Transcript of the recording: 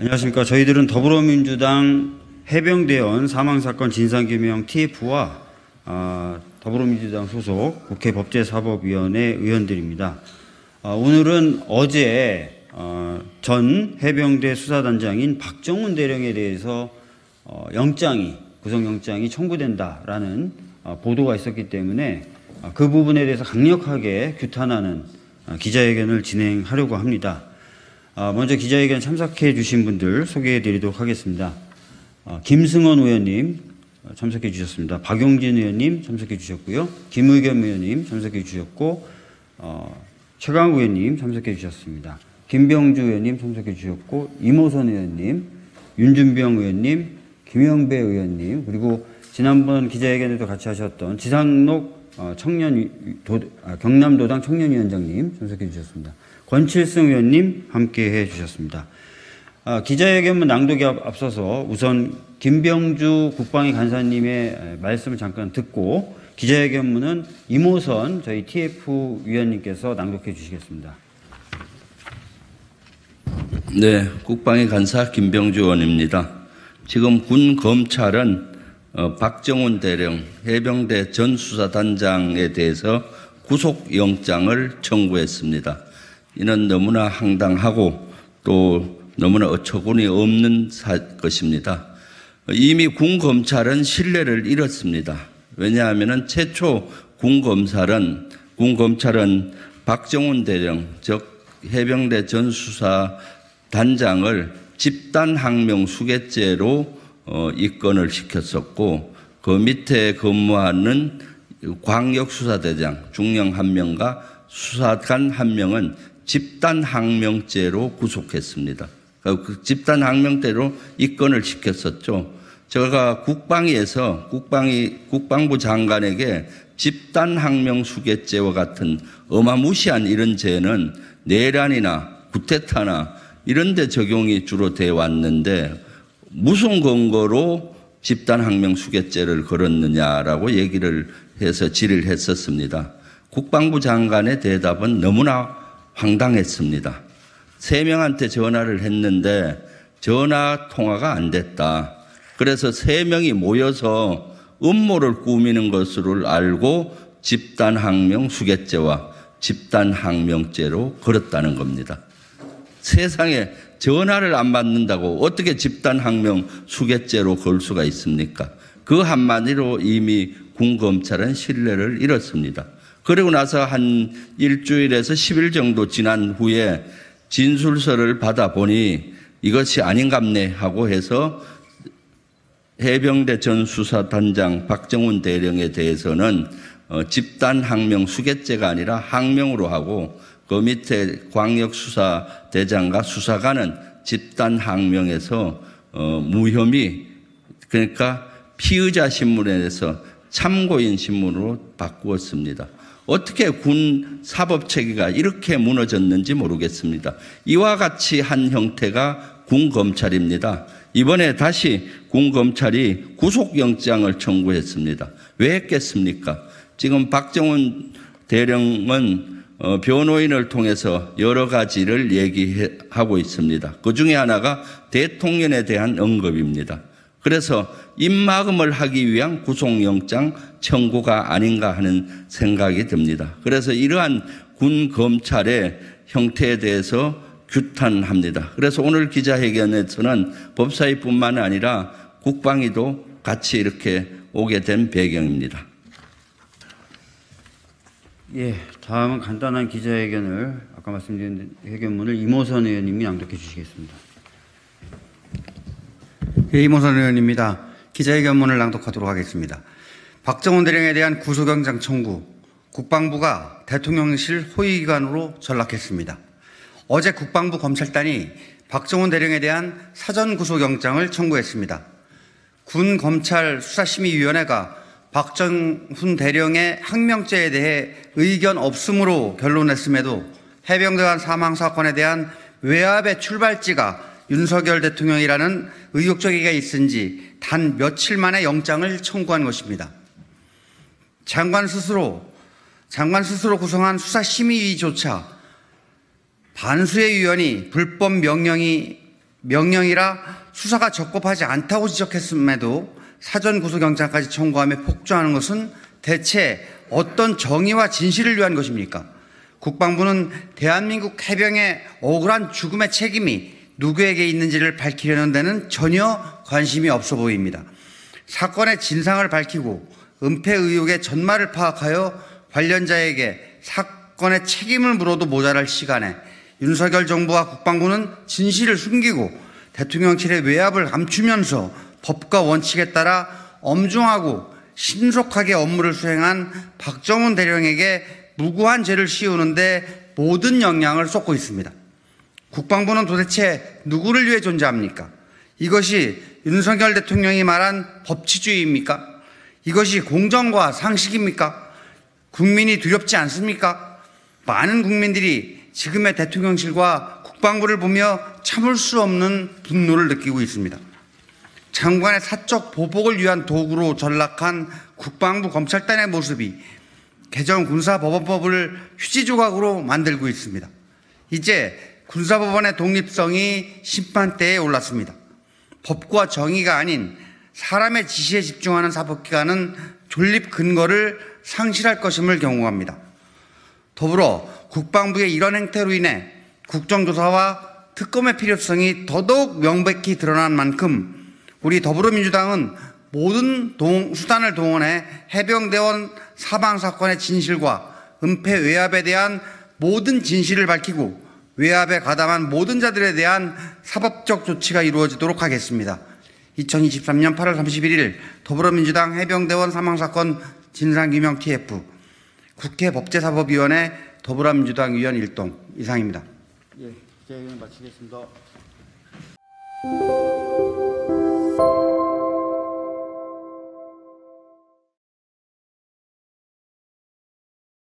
안녕하십니까. 저희들은 더불어민주당 해병대원 사망사건 진상규명 TF와 더불어민주당 소속 국회 법제사법위원회 의원들입니다. 오늘은 어제 전 해병대 수사단장인 박정훈 대령에 대해서 구속영장이 청구된다라는 보도가 있었기 때문에 그 부분에 대해서 강력하게 규탄하는 기자회견을 진행하려고 합니다. 먼저 기자회견 참석해 주신 분들 소개해 드리도록 하겠습니다. 김승원 의원님 참석해 주셨습니다. 박용진 의원님 참석해 주셨고요. 김의겸 의원님 참석해 주셨고, 최강욱 의원님 참석해 주셨습니다. 김병주 의원님 참석해 주셨고, 이모선 의원님, 윤준병 의원님, 김영배 의원님, 그리고 지난번 기자회견에도 같이 하셨던 지상록 경남도당 청년위원장님 참석해 주셨습니다. 권칠승 의원님 함께 해 주셨습니다. 기자회견문 낭독에 앞서서 우선 김병주 국방위 간사님의 말씀을 잠깐 듣고 기자회견문은 이모선 저희 TF 위원님께서 낭독해 주시겠습니다. 네, 국방위 간사 김병주 의원입니다. 지금 군 검찰은 박정훈 대령 해병대 전 수사단장에 대해서 구속영장을 청구했습니다. 이는 너무나 황당하고 또 너무나 어처구니 없는 것입니다. 이미 군 검찰은 신뢰를 잃었습니다. 왜냐하면 최초 군 검찰은 박정훈 대령 즉 해병대 전 수사단장을 집단항명 수괴죄로 입건을 시켰었고, 그 밑에 근무하는 광역수사대장 중령 1명과 수사관 1명은 집단항명죄로 구속했습니다. 그 집단항명죄로 입건을 시켰었죠. 제가 국방위에서 국방부 장관에게 집단항명 수괴죄와 같은 어마무시한 이런 죄는 내란이나 쿠데타나 이런 데 적용이 주로 돼 왔는데 무슨 근거로 집단항명 수괴죄를 걸었느냐라고 얘기를 해서 질의를 했었습니다. 국방부 장관의 대답은 너무나 황당했습니다. 3명한테 전화를 했는데 전화 통화가 안 됐다. 그래서 3명이 모여서 음모를 꾸미는 것으로 알고 집단항명 수괴죄와 집단항명죄로 걸었다는 겁니다. 세상에 전화를 안 받는다고 어떻게 집단항명 수괴죄로 걸 수가 있습니까? 그 한마디로 이미 군 검찰은 신뢰를 잃었습니다. 그리고 나서 한 일주일에서 10일 정도 지난 후에 진술서를 받아보니 이것이 아닌갑네 하고 해서 해병대 전 수사단장 박정훈 대령에 대해서는 집단항명 수괴죄가 아니라 항명으로 하고, 그 밑에 광역수사대장과 수사관은 집단항명에서 무혐의, 그러니까 피의자 신문에서 참고인 신문으로 바꾸었습니다. 어떻게 군 사법체계가 이렇게 무너졌는지 모르겠습니다. 이와 같이 한 형태가 군 검찰입니다. 이번에 다시 군 검찰이 구속영장을 청구했습니다. 왜 했겠습니까? 지금 박정훈 대령은 변호인을 통해서 여러 가지를 얘기하고 있습니다. 그 중에 하나가 대통령에 대한 언급입니다. 그래서 입막음을 하기 위한 구속영장 청구가 아닌가 하는 생각이 듭니다. 그래서 이러한 군 검찰의 형태에 대해서 규탄합니다. 그래서 오늘 기자회견에서는 법사위뿐만 아니라 국방위도 같이 이렇게 오게 된 배경입니다. 예, 다음은 간단한 기자회견을 아까 말씀드린 회견문을 이모선 의원님이 낭독해 주시겠습니다. 예, 이모선 의원입니다. 기자회견문을 낭독하도록 하겠습니다. 박정훈 대령에 대한 구속영장 청구, 국방부가 대통령실 호위기관으로 전락했습니다. 어제 국방부 검찰단이 박정훈 대령에 대한 사전 구속영장을 청구했습니다. 군 검찰 수사심의위원회가 박정훈 대령의 항명죄에 대해 의견 없음으로 결론냈음에도 해병대원 사망 사건에 대한 외압의 출발지가 윤석열 대통령이라는 의혹 제기가 있은지 단 며칠 만에 영장을 청구한 것입니다. 장관 스스로 구성한 수사심의위조차 반수의 위원이 불법 명령이 명령이라 수사가 적법하지 않다고 지적했음에도 사전 구속영장까지 청구하며 폭주하는 것은 대체 어떤 정의와 진실을 위한 것입니까? 국방부는 대한민국 해병의 억울한 죽음의 책임이 누구에게 있는지를 밝히려는 데는 전혀 관심이 없어 보입니다. 사건의 진상을 밝히고 은폐 의혹의 전말을 파악하여 관련자에게 사건의 책임을 물어도 모자랄 시간에 윤석열 정부와 국방부는 진실을 숨기고 대통령실의 외압을 감추면서 법과 원칙에 따라 엄중하고 신속하게 업무를 수행한 박정훈 대령에게 무고한 죄를 씌우는데 모든 역량을 쏟고 있습니다. 국방부는 도대체 누구를 위해 존재합니까? 이것이 윤석열 대통령이 말한 법치주의입니까? 이것이 공정과 상식입니까? 국민이 두렵지 않습니까? 많은 국민들이 지금의 대통령실과 국방부를 보며 참을 수 없는 분노를 느끼고 있습니다. 장관의 사적 보복을 위한 도구로 전락한 국방부 검찰단의 모습이 개정 군사법원법을 휴지 조각으로 만들고 있습니다. 이제 군사법원의 독립성이 심판대에 올랐습니다. 법과 정의가 아닌 사람의 지시에 집중하는 사법기관은 존립 근거를 상실할 것임을 경고합니다. 더불어 국방부의 이런 행태로 인해 국정조사와 특검의 필요성이 더더욱 명백히 드러난 만큼 우리 더불어민주당은 모든 수단을 동원해 해병대원 사망사건의 진실과 은폐 외압에 대한 모든 진실을 밝히고 외압에 가담한 모든 자들에 대한 사법적 조치가 이루어지도록 하겠습니다. 2023년 8월 31일 더불어민주당 해병대원 사망사건 진상규명 TF 국회 법제사법위원회 더불어민주당 위원 일동 이상입니다. 예, 기자회견 마치겠습니다.